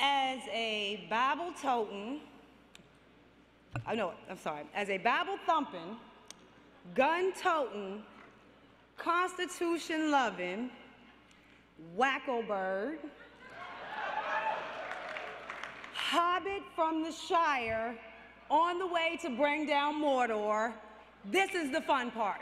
As a Bible-toting, as a Bible-thumping, gun-toting, Constitution-loving, wacko bird, hobbit from the Shire on the way to bring down Mordor, this is the fun part.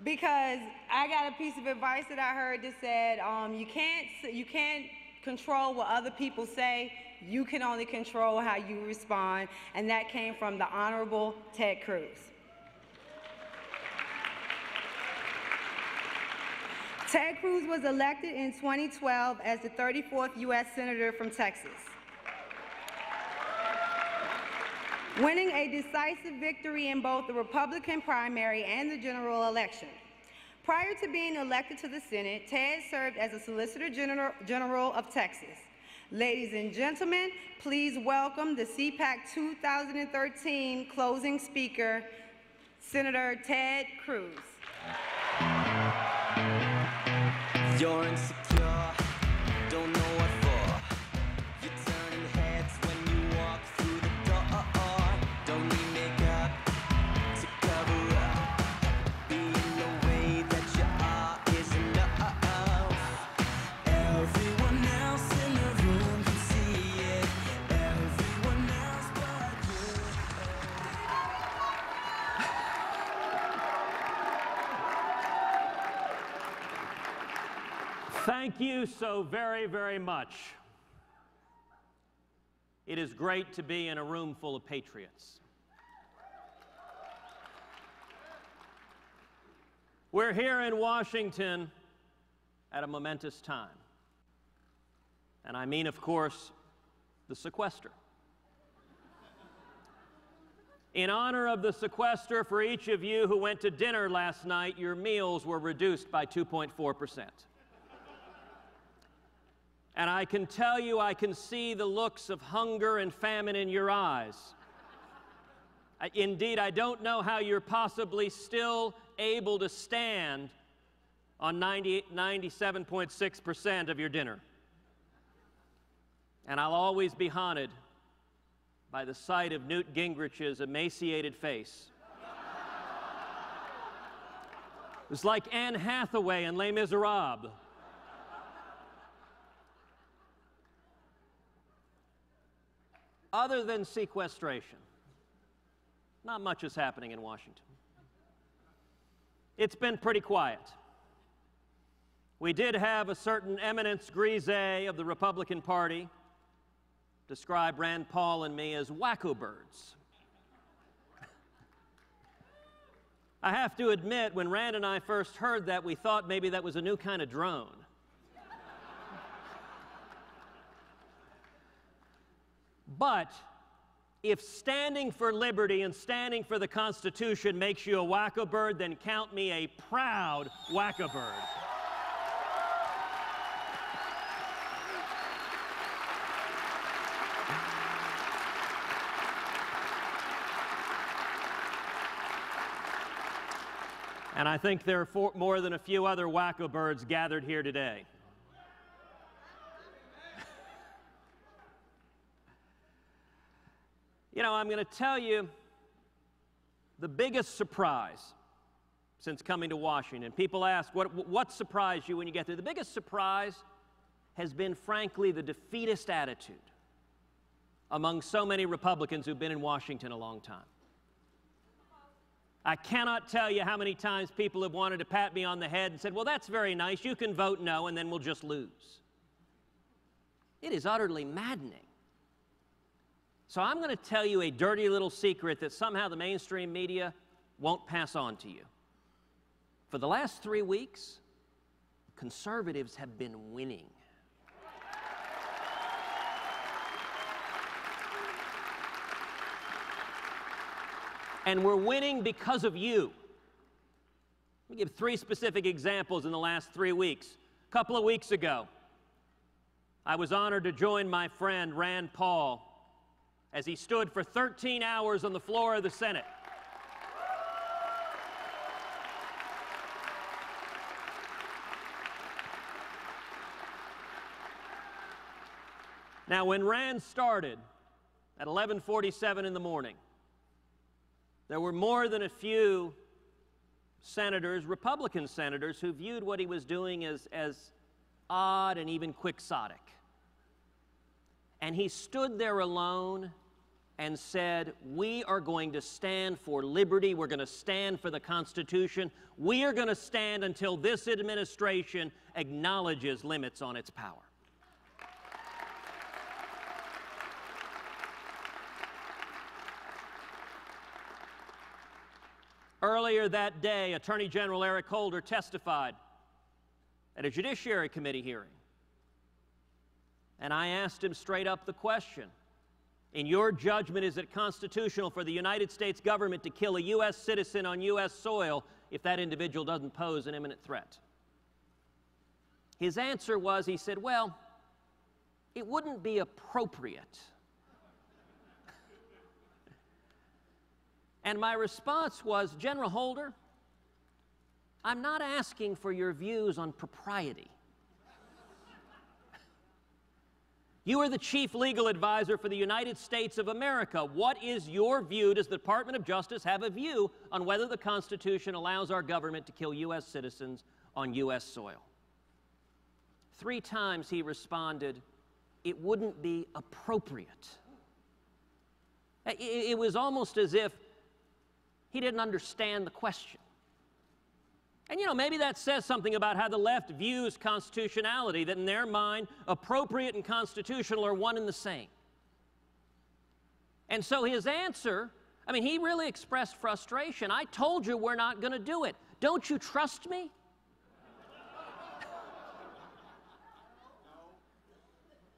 Because I got a piece of advice that I heard that said, you can't control what other people say, you can only control how you respond, and that came from the Honorable Ted Cruz. Ted Cruz was elected in 2012 as the 34th U.S. Senator from Texas, winning a decisive victory in both the Republican primary and the general election. Prior to being elected to the Senate, Ted served as a Solicitor General of Texas. Ladies and gentlemen, please welcome the CPAC 2013 closing speaker, Senator Ted Cruz. You're insecure, don't know what for. You're turning heads when you walk through the door. Don't need makeup to cover up. Being the way that you are is enough. Everyone else in the room can see it. Everyone else but you. Thank you so very, very much. It is great to be in a room full of patriots. We're here in Washington at a momentous time. And I mean, of course, the sequester. In honor of the sequester, for each of you who went to dinner last night, your meals were reduced by 2.4%. And I can tell you, I can see the looks of hunger and famine in your eyes. Indeed, I don't know how you're possibly still able to stand on 97.6% of your dinner. And I'll always be haunted by the sight of Newt Gingrich's emaciated face. It was like Anne Hathaway in Les Miserables. Other than sequestration, not much is happening in Washington. It's been pretty quiet. We did have a certain eminence grisée of the Republican Party describe Rand Paul and me as wacko birds. I have to admit, when Rand and I first heard that, we thought maybe that was a new kind of drone. But if standing for liberty and standing for the Constitution makes you a wacko bird, then count me a proud wacko bird. And I think there are more than a few other wacko birds gathered here today. You know, I'm going to tell you the biggest surprise since coming to Washington. People ask, what surprised you when you get there? The biggest surprise has been, frankly, the defeatist attitude among so many Republicans who've been in Washington a long time. I cannot tell you how many times people have wanted to pat me on the head and said, well, that's very nice, you can vote no, and then we'll just lose. It is utterly maddening. So I'm going to tell you a dirty little secret that somehow the mainstream media won't pass on to you. For the last 3 weeks, conservatives have been winning. And we're winning because of you. Let me give 3 specific examples in the last 3 weeks. A couple of weeks ago, I was honored to join my friend Rand Paul as he stood for 13 hours on the floor of the Senate. Now, when Rand started at 11:47 in the morning, there were more than a few senators, Republican senators, who viewed what he was doing as odd and even quixotic. And he stood there alone and said, we are going to stand for liberty. We're going to stand for the Constitution. We are going to stand until this administration acknowledges limits on its power. Earlier that day, Attorney General Eric Holder testified at a Judiciary Committee hearing. And I asked him straight up the question, in your judgment, is it constitutional for the United States government to kill a U.S. citizen on U.S. soil if that individual doesn't pose an imminent threat? His answer was, he said, well, it wouldn't be appropriate. And my response was, General Holder, I'm not asking for your views on propriety. You are the chief legal advisor for the United States of America. What is your view? Does the Department of Justice have a view on whether the Constitution allows our government to kill U.S. citizens on U.S. soil? 3 times he responded, it wouldn't be appropriate. It was almost as if he didn't understand the question. And you know, maybe that says something about how the left views constitutionality, that in their mind, appropriate and constitutional are one and the same. And so his answer, I mean, he really expressed frustration. I told you we're not going to do it. Don't you trust me?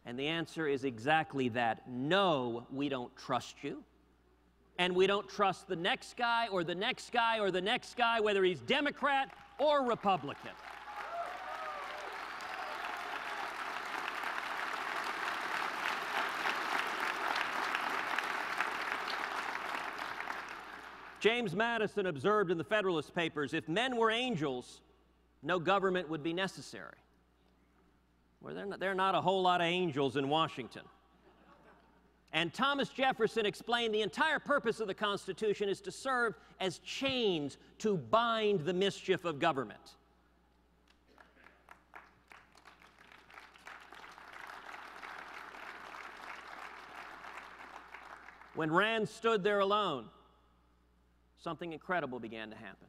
And the answer is exactly that. No, we don't trust you. And we don't trust the next guy or the next guy or the next guy, whether he's Democrat or Republican. James Madison observed in the Federalist Papers, if men were angels, no government would be necessary. Well, there are not a whole lot of angels in Washington. And Thomas Jefferson explained the entire purpose of the Constitution is to serve as chains to bind the mischief of government. When Rand stood there alone, something incredible began to happen.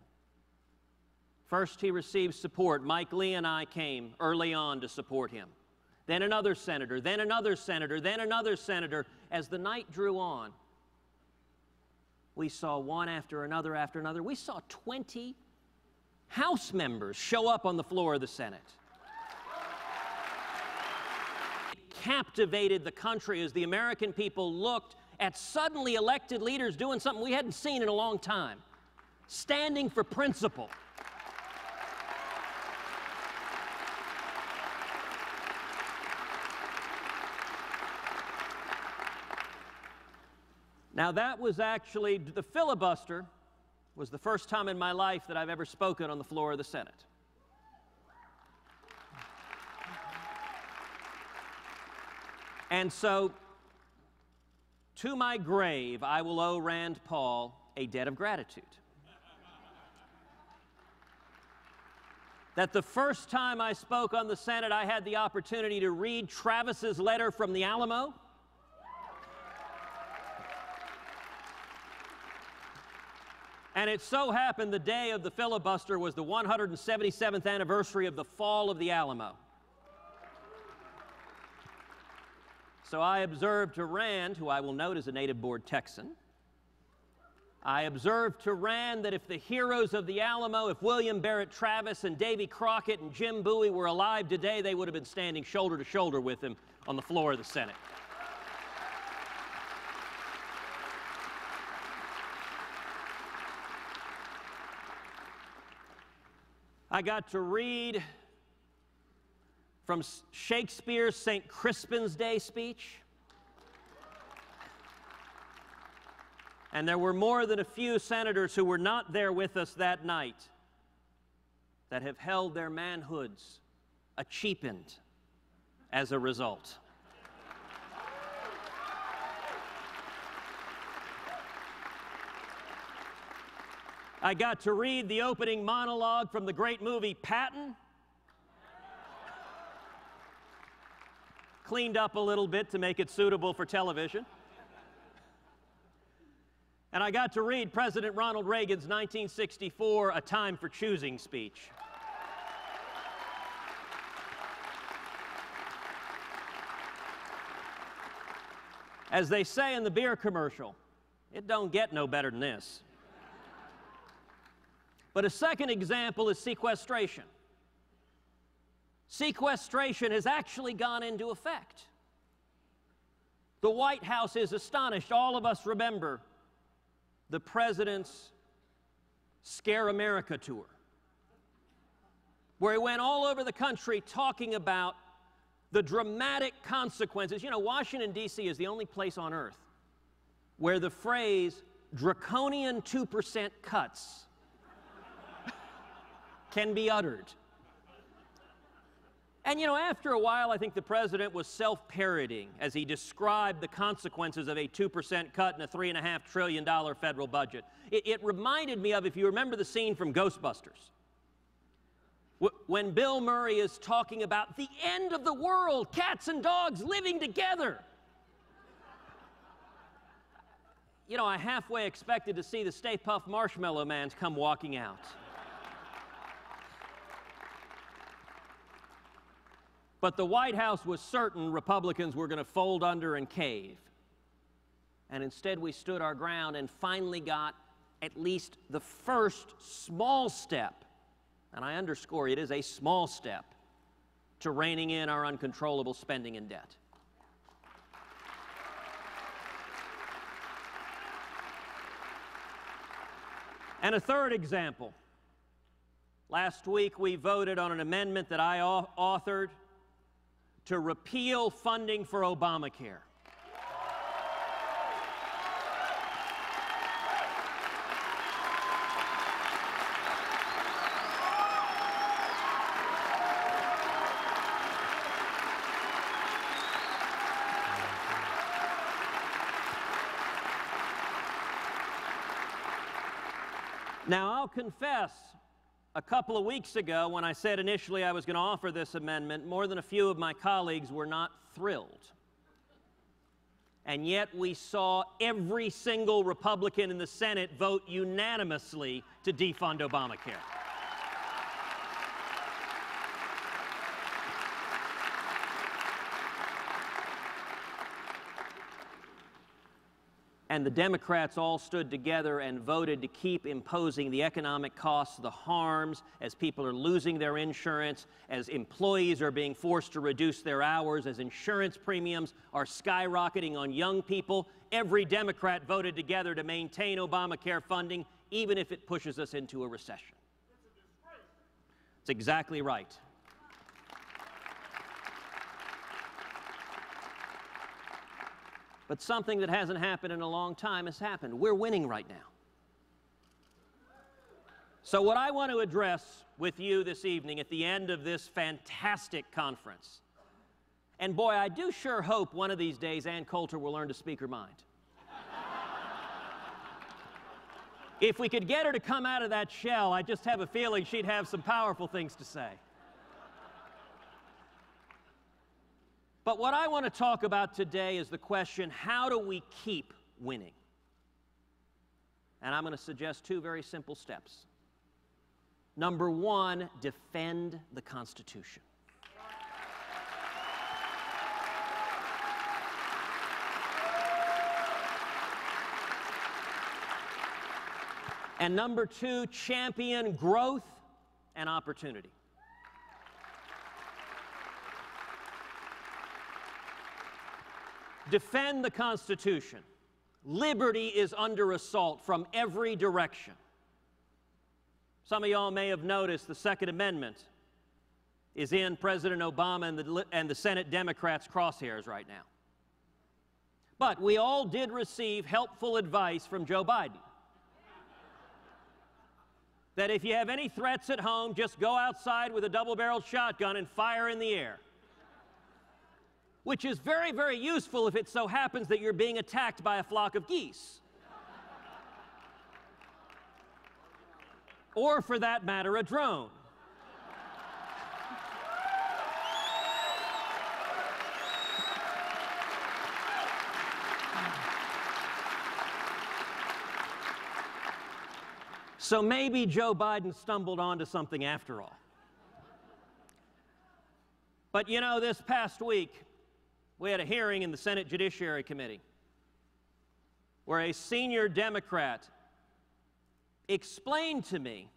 First, he received support. Mike Lee and I came early on to support him. Then another senator, then another senator, then another senator. As the night drew on, we saw one after another after another. We saw 20 House members show up on the floor of the Senate. It captivated the country as the American people looked at suddenly elected leaders doing something we hadn't seen in a long time, standing for principle. Now, that was actually, the filibuster was the first time in my life that I've ever spoken on the floor of the Senate. And so, to my grave, I will owe Rand Paul a debt of gratitude. That the first time I spoke on the Senate, I had the opportunity to read Travis's letter from the Alamo. And it so happened the day of the filibuster was the 177th anniversary of the fall of the Alamo. So I observed to Rand, who I will note is a native-born Texan, I observed to Rand that if the heroes of the Alamo, if William Barrett Travis and Davy Crockett and Jim Bowie were alive today, they would have been standing shoulder to shoulder with him on the floor of the Senate. I got to read from Shakespeare's St. Crispin's Day speech. And there were more than a few senators who were not there with us that night that have held their manhoods cheapened as a result. I got to read the opening monologue from the great movie Patton. Cleaned up a little bit to make it suitable for television. And I got to read President Ronald Reagan's 1964 A Time for Choosing speech. As they say in the beer commercial, it don't get no better than this. But a second example is sequestration. Sequestration has actually gone into effect. The White House is astonished. All of us remember the president's Scare America tour, where he went all over the country talking about the dramatic consequences. You know, Washington, D.C. is the only place on earth where the phrase draconian 2% cuts can be uttered. And you know, after a while, I think the president was self-parodying as he described the consequences of a 2% cut in a $3.5 trillion federal budget. It reminded me of, if you remember the scene from Ghostbusters, when Bill Murray is talking about the end of the world, cats and dogs living together. You know, I halfway expected to see the Stay Puft Marshmallow Man come walking out. But the White House was certain Republicans were going to fold under and cave. And instead we stood our ground and finally got at least the first small step, and I underscore it is a small step, to reining in our uncontrollable spending and debt. And a third example. Last week we voted on an amendment that I authored to repeal funding for Obamacare. Now, I'll confess, a couple of weeks ago, when I said initially I was going to offer this amendment, more than a few of my colleagues were not thrilled. And yet we saw every single Republican in the Senate vote unanimously to defund Obamacare. And the Democrats all stood together and voted to keep imposing the economic costs, the harms, as people are losing their insurance, as employees are being forced to reduce their hours, as insurance premiums are skyrocketing on young people. Every Democrat voted together to maintain Obamacare funding, even if it pushes us into a recession. It's exactly right. But something that hasn't happened in a long time has happened. We're winning right now. So what I want to address with you this evening at the end of this fantastic conference, and boy, I do sure hope one of these days Ann Coulter will learn to speak her mind. If we could get her to come out of that shell, I just have a feeling she'd have some powerful things to say. But what I want to talk about today is the question, how do we keep winning? And I'm going to suggest two very simple steps. Number one, defend the Constitution. And number two, champion growth and opportunity. Defend the Constitution. Liberty is under assault from every direction. Some of y'all may have noticed the Second Amendment is in President Obama and the Senate Democrats' crosshairs right now. But we all did receive helpful advice from Joe Biden. That if you have any threats at home, just go outside with a double-barreled shotgun and fire in the air. Which is very, very useful if it so happens that you're being attacked by a flock of geese. or for that matter, a drone. So maybe Joe Biden stumbled onto something after all. But you know, this past week, we had a hearing in the Senate Judiciary Committee where a senior Democrat explained to me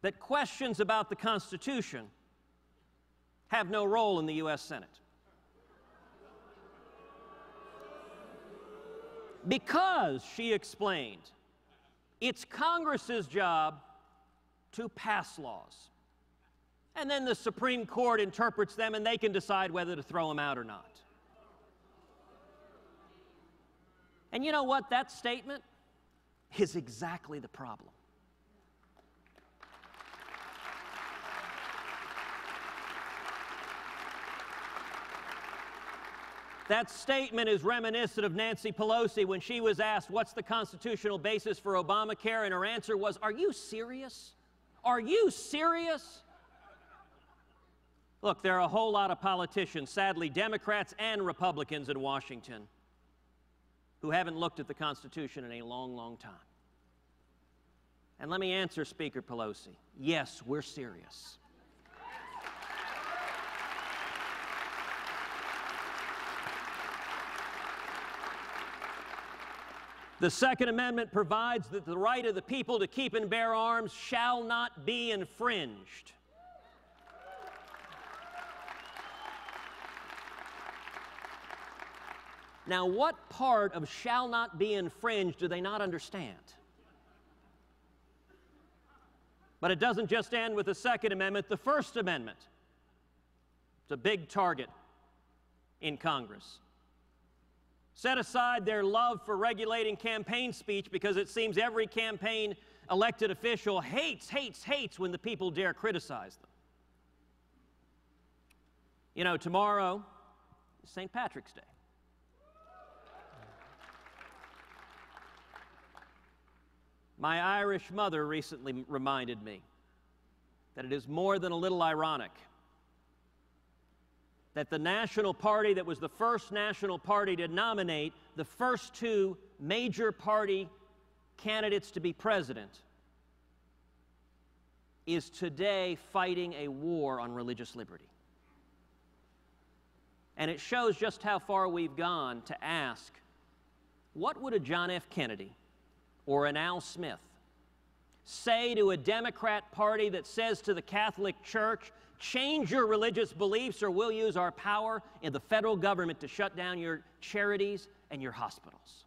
that questions about the Constitution have no role in the U.S. Senate. Because, she explained, it's Congress's job to pass laws. And then the Supreme Court interprets them and they can decide whether to throw them out or not. And you know what? That statement is exactly the problem. That statement is reminiscent of Nancy Pelosi when she was asked, what's the constitutional basis for Obamacare? And her answer was, are you serious? Are you serious? Look, there are a whole lot of politicians, sadly Democrats and Republicans in Washington, who haven't looked at the Constitution in a long, long time. And let me answer Speaker Pelosi. Yes, we're serious. The Second Amendment provides that the right of the people to keep and bear arms shall not be infringed. Now, what part of shall not be infringed do they not understand? But it doesn't just end with the Second Amendment. The First Amendment, it's a big target in Congress. Set aside their love for regulating campaign speech because it seems every campaign elected official hates when the people dare criticize them. You know, tomorrow is St. Patrick's Day. My Irish mother recently reminded me that it is more than a little ironic that the national party that was the first national party to nominate the first two major party candidates to be president is today fighting a war on religious liberty. And it shows just how far we've gone to ask, what would a John F. Kennedy or an Al Smith say to a Democrat Party that says to the Catholic Church, change your religious beliefs or we'll use our power in the federal government to shut down your charities and your hospitals?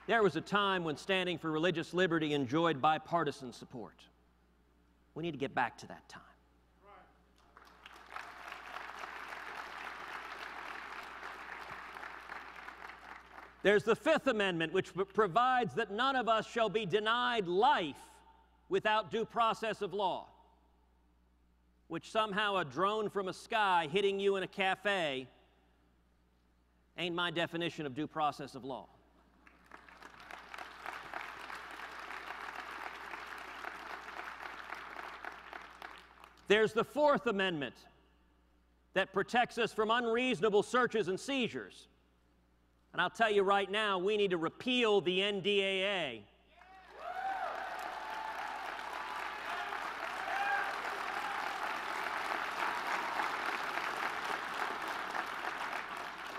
There was a time when standing for religious liberty enjoyed bipartisan support. We need to get back to that time. There's the Fifth Amendment, which provides that none of us shall be denied life without due process of law, which somehow a drone from a sky hitting you in a cafe ain't my definition of due process of law. There's the Fourth Amendment that protects us from unreasonable searches and seizures. And I'll tell you right now, we need to repeal the NDAA.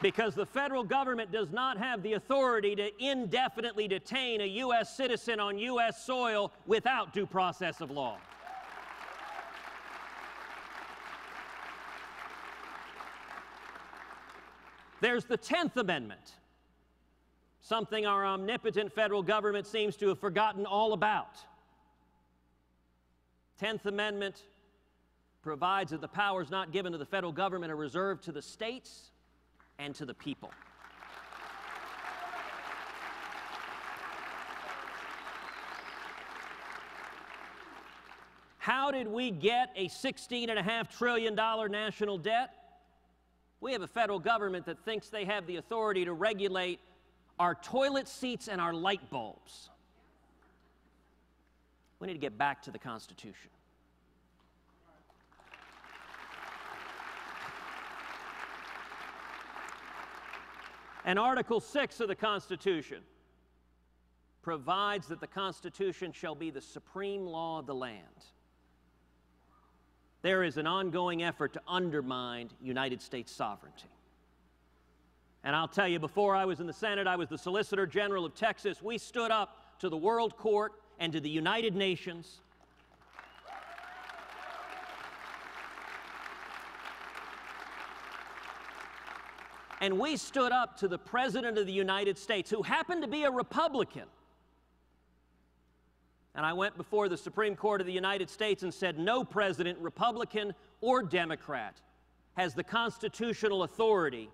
Because the federal government does not have the authority to indefinitely detain a U.S. citizen on U.S. soil without due process of law. There's the 10th Amendment, something our omnipotent federal government seems to have forgotten all about. 10th Amendment provides that the powers not given to the federal government are reserved to the states and to the people. How did we get a $16.5 trillion national debt? We have a federal government that thinks they have the authority to regulate our toilet seats and our light bulbs. We need to get back to the Constitution. And Article 6 of the Constitution provides that the Constitution shall be the supreme law of the land. There is an ongoing effort to undermine United States sovereignty. And I'll tell you, before I was in the Senate, I was the Solicitor General of Texas. We stood up to the World Court and to the United Nations. And we stood up to the President of the United States, who happened to be a Republican. And I went before the Supreme Court of the United States and said, no president, Republican or Democrat, has the constitutional authority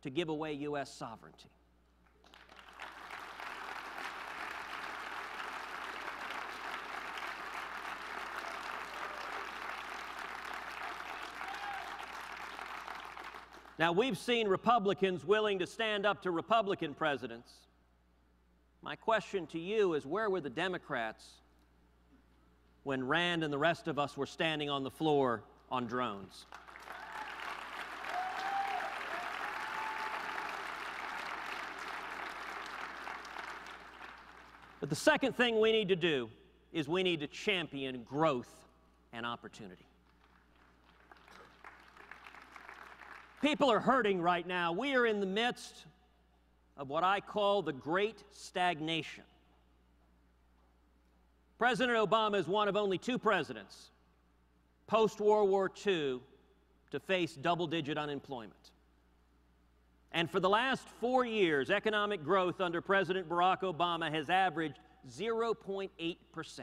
to give away U.S. sovereignty. Now, we've seen Republicans willing to stand up to Republican presidents. My question to you is, where were the Democrats when Rand and the rest of us were standing on the floor on drones? But the second thing we need to do is we need to champion growth and opportunity. People are hurting right now. We are in the midst of what I call the Great Stagnation. President Obama is one of only two presidents post-World War II to face double-digit unemployment. And for the last 4 years, economic growth under President Barack Obama has averaged 0.8%,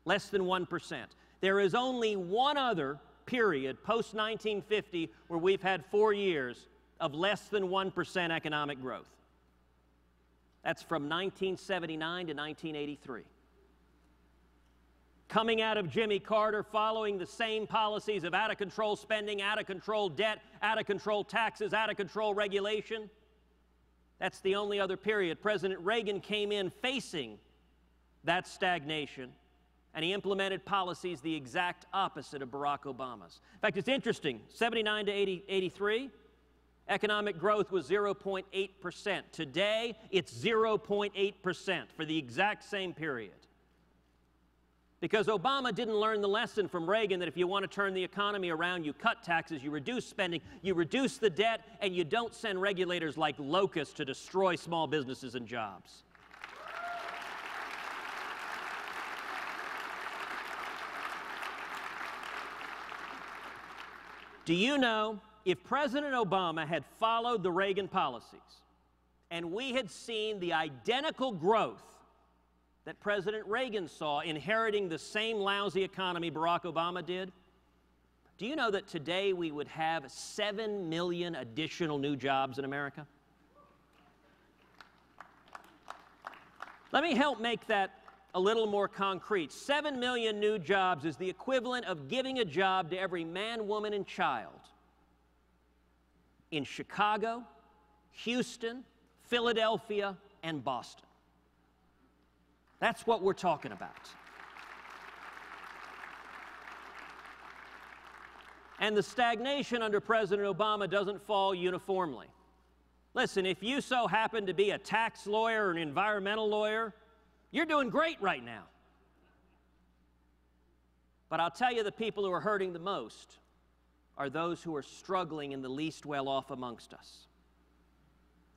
less than 1%. There is only one other period, post-1950, where we've had 4 years of less than 1% economic growth. That's from 1979 to 1983. Coming out of Jimmy Carter, following the same policies of out-of-control spending, out-of-control debt, out-of-control taxes, out-of-control regulation, that's the only other period. President Reagan came in facing that stagnation, and he implemented policies the exact opposite of Barack Obama's. In fact, it's interesting, 79 to 83, economic growth was 0.8%. Today, it's 0.8% for the exact same period. Because Obama didn't learn the lesson from Reagan that if you want to turn the economy around, you cut taxes, you reduce spending, you reduce the debt, and you don't send regulators like locusts to destroy small businesses and jobs. Do you know, if President Obama had followed the Reagan policies and we had seen the identical growth that President Reagan saw, inheriting the same lousy economy Barack Obama did, do you know that today we would have 7 million additional new jobs in America? Let me help make that a little more concrete. 7 million new jobs is the equivalent of giving a job to every man, woman, and child in Chicago, Houston, Philadelphia, and Boston. That's what we're talking about. And the stagnation under President Obama doesn't fall uniformly. Listen, if you so happen to be a tax lawyer or an environmental lawyer, you're doing great right now. But I'll tell you, the people who are hurting the most are those who are struggling and the least well off amongst us.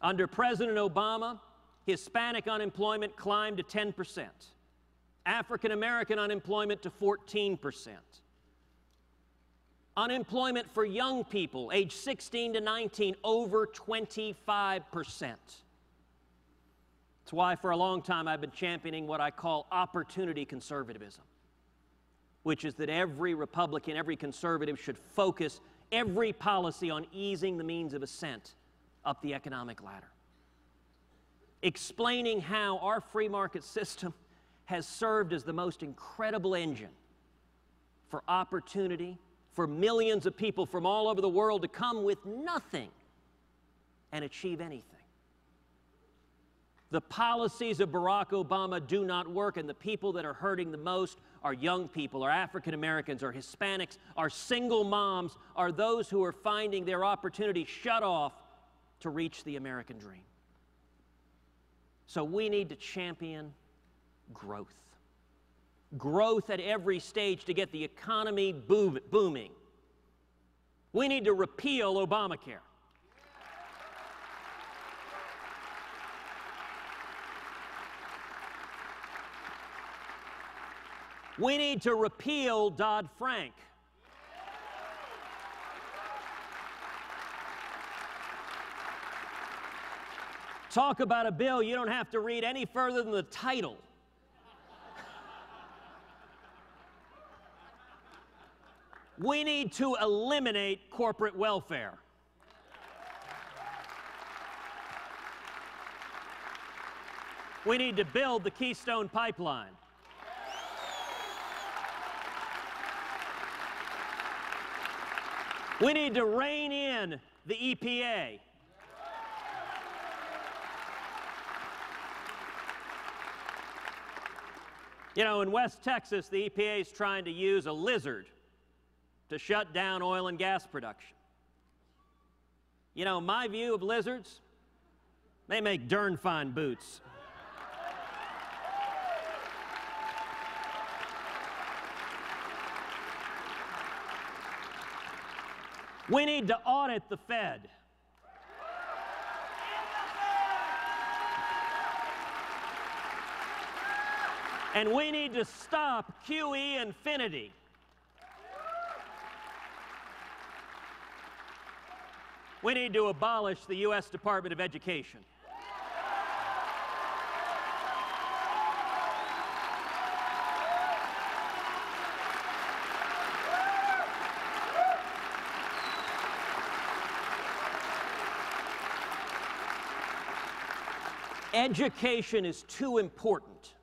Under President Obama, Hispanic unemployment climbed to 10%. African American unemployment to 14%. Unemployment for young people, age 16 to 19, over 25%. That's why for a long time I've been championing what I call opportunity conservatism, which is that every Republican, every conservative should focus every policy on easing the means of ascent up the economic ladder. Explaining how our free market system has served as the most incredible engine for opportunity, for millions of people from all over the world to come with nothing and achieve anything. The policies of Barack Obama do not work, and the people that are hurting the most are young people, are African Americans, are Hispanics, are single moms, are those who are finding their opportunity shut off to reach the American dream. So we need to champion growth. Growth at every stage to get the economy booming. We need to repeal Obamacare. We need to repeal Dodd-Frank. Talk about a bill you don't have to read any further than the title. We need to eliminate corporate welfare. We need to build the Keystone Pipeline. We need to rein in the EPA. You know, in West Texas, the EPA is trying to use a lizard to shut down oil and gas production. You know, my view of lizards, they make darn fine boots. We need to audit the Fed. And we need to stop QE infinity. We need to abolish the U.S. Department of Education. Education is too important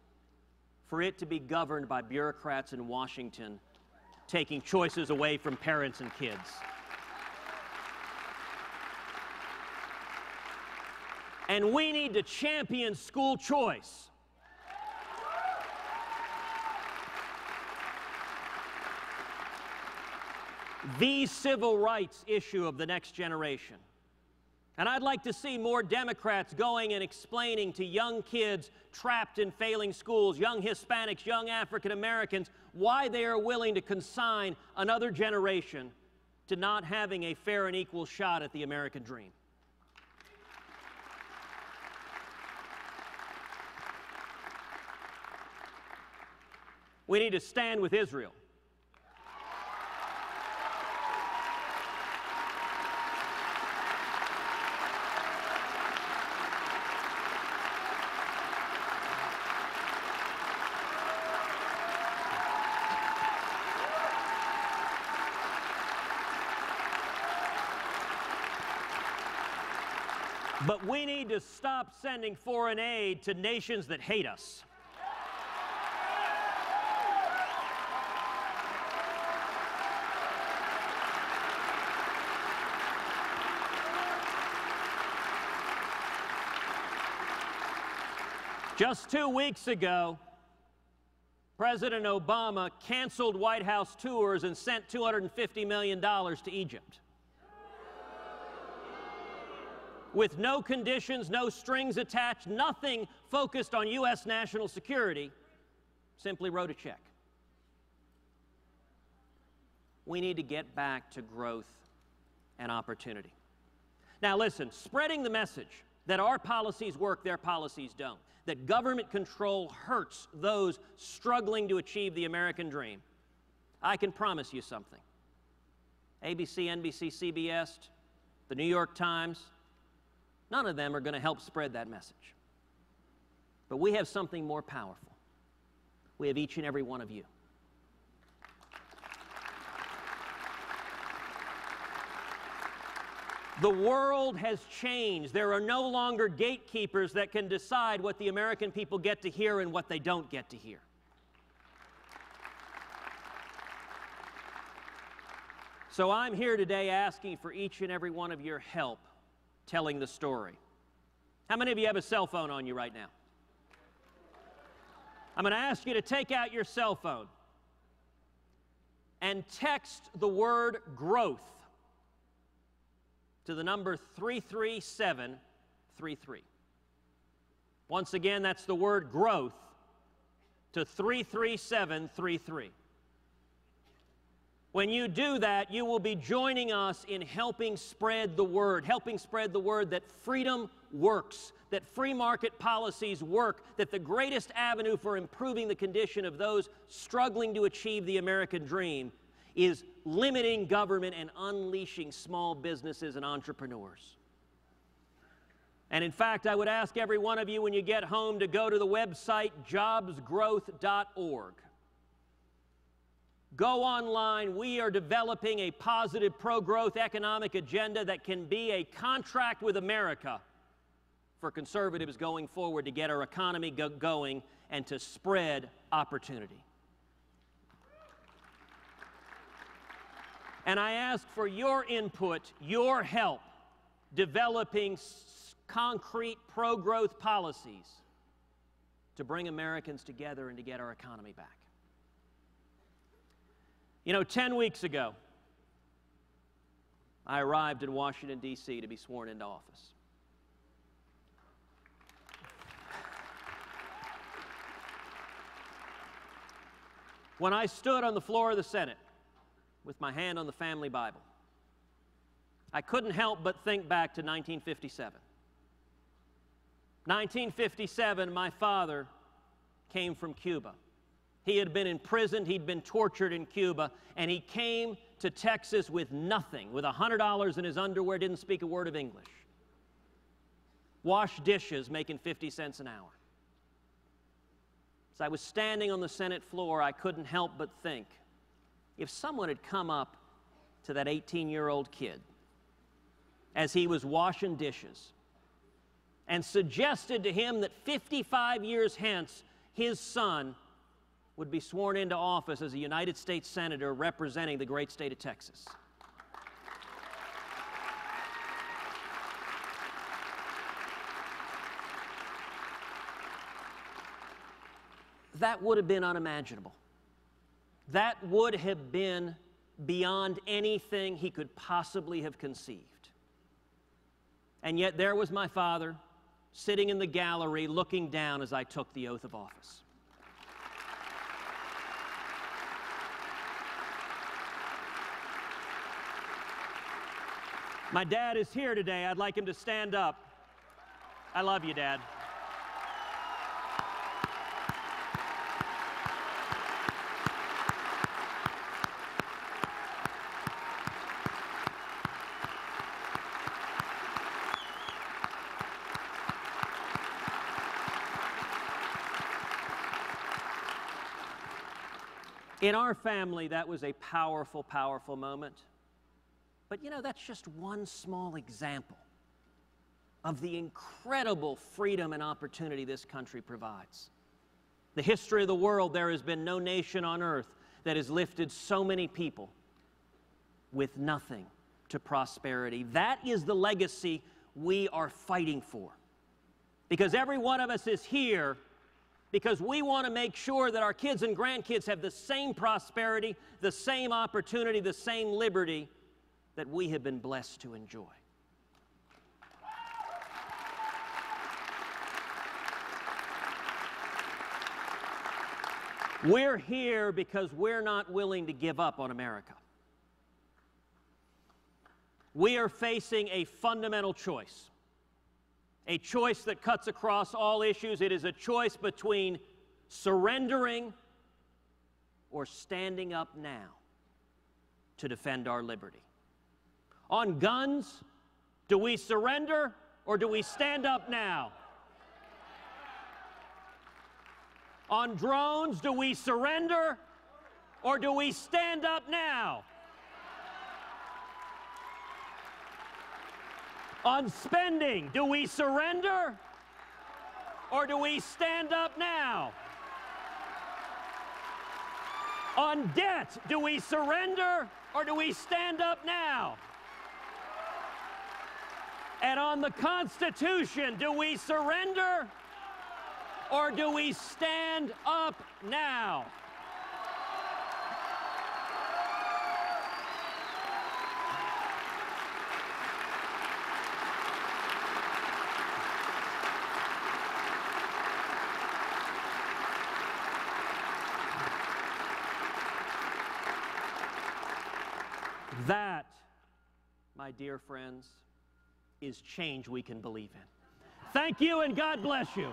for it to be governed by bureaucrats in Washington taking choices away from parents and kids. And we need to champion school choice. The civil rights issue of the next generation. And I'd like to see more Democrats going and explaining to young kids trapped in failing schools, young Hispanics, young African Americans, why they are willing to consign another generation to not having a fair and equal shot at the American dream. We need to stand with Israel. But we need to stop sending foreign aid to nations that hate us. Just 2 weeks ago, President Obama canceled White House tours and sent $250 million to Egypt. With no conditions, no strings attached, nothing focused on U.S. national security, simply wrote a check. We need to get back to growth and opportunity. Now listen, spreading the message that our policies work, their policies don't, that government control hurts those struggling to achieve the American dream, I can promise you something. ABC, NBC, CBS, the New York Times, none of them are going to help spread that message. But we have something more powerful. We have each and every one of you. The world has changed. There are no longer gatekeepers that can decide what the American people get to hear and what they don't get to hear. So I'm here today asking for each and every one of your help telling the story. How many of you have a cell phone on you right now? I'm going to ask you to take out your cell phone and text the word growth to the number 33733. Once again, that's the word growth to 33733. When you do that, you will be joining us in helping spread the word that freedom works, that free market policies work, that the greatest avenue for improving the condition of those struggling to achieve the American dream is limiting government and unleashing small businesses and entrepreneurs. And in fact, I would ask every one of you when you get home to go to the website jobsgrowth.org. Go online. We are developing a positive pro-growth economic agenda that can be a contract with America for conservatives going forward to get our economy going and to spread opportunity. And I ask for your input, your help, developing concrete pro-growth policies to bring Americans together and to get our economy back. You know, 10 weeks ago, I arrived in Washington, D.C. to be sworn into office. When I stood on the floor of the Senate with my hand on the family Bible, I couldn't help but think back to 1957. 1957, my father came from Cuba. He had been imprisoned, he'd been tortured in Cuba, and he came to Texas with nothing, with $100 in his underwear, didn't speak a word of English. Washed dishes, making 50 cents an hour. As I was standing on the Senate floor, I couldn't help but think, if someone had come up to that 18-year-old kid as he was washing dishes and suggested to him that 55 years hence, his son would be sworn into office as a United States Senator representing the great state of Texas. That would have been unimaginable. That would have been beyond anything he could possibly have conceived. And yet there was my father sitting in the gallery looking down as I took the oath of office. My dad is here today. I'd like him to stand up. I love you, Dad. In our family, that was a powerful, powerful moment. But you know, that's just one small example of the incredible freedom and opportunity this country provides. The history of the world, there has been no nation on earth that has lifted so many people with nothing to prosperity. That is the legacy we are fighting for. Because every one of us is here because we want to make sure that our kids and grandkids have the same prosperity, the same opportunity, the same liberty that we have been blessed to enjoy. We're here because we're not willing to give up on America. We are facing a fundamental choice, a choice that cuts across all issues. It is a choice between surrendering or standing up now to defend our liberty. On guns, do we surrender or do we stand up now? On drones, do we surrender or do we stand up now? On spending, do we surrender or do we stand up now? On debt, do we surrender or do we stand up now? And on the Constitution, do we surrender or do we stand up now? That, my dear friends, is change we can believe in. Thank you and God bless you.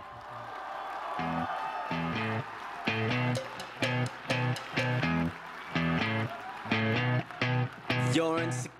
You're insecure.